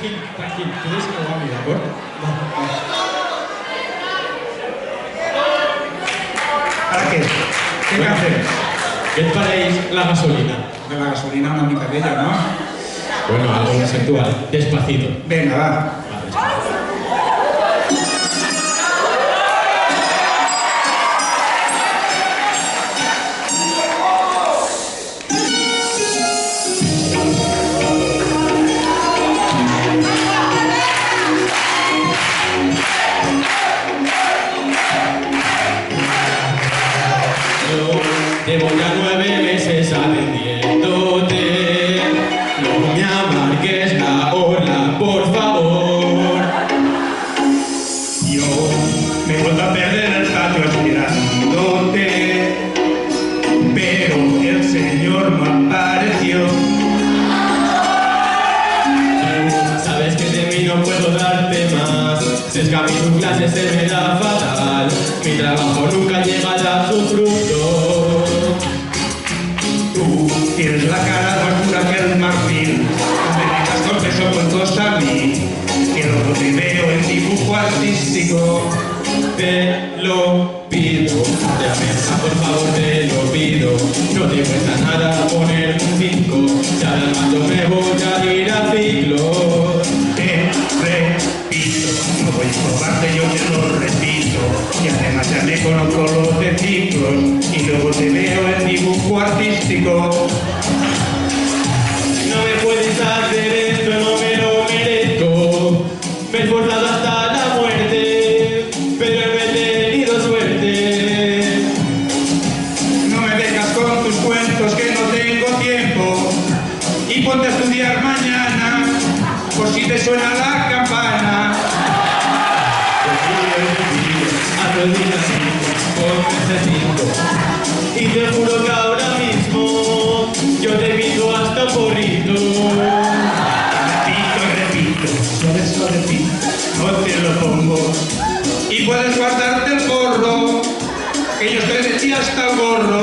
Tranquilo, tranquilo. Tú díselo a mí, ¿de acuerdo? ¿Para qué? ¿Qué Bueno, hacemos? ¿qué paréis la gasolina? De la gasolina una mitad de ella, ¿no? Bueno, algo conceptual. Despacito. Venga, va. Vale, despacito. Llevo ya 9 meses atendiéndote. No me amargues la hora, por favor. Yo me he vuelto a perder el patio esperándote, pero el Señor no apareció. Sabes que de mí no puedo darte más. Si es que a mí tu clase se me da fatal. Mi trabajo nunca llegará a su fruto. Tú tienes la cara más dura que el marfil. Me dejas con peso cuentos a mí, que luego te veo en dibujo artístico. Te lo pido, te amenaza, por favor, te lo pido. No te cuesta nada poner un 5. Si ahora cuando me voy a ir a ciclo. Te repito, no voy a probarte, yo te lo repito. Y además ya me conozco los de ciclos, y luego te veo en dibujo artístico. No me puedes hacer esto, no me lo merezco. Me he esforzado hasta la muerte, pero no he tenido suerte. No me dejas con tus cuentos que no tengo tiempo, y ponte a estudiar mañana, por si te suena la campana. Haz el día 5, ponme ese 5. Y te juro que ahora mismo yo te invito hasta un porrito. Repito, lo repito, no te lo pongo. Y puedes guardarte el gorro, que yo estoy de ti hasta el gorro.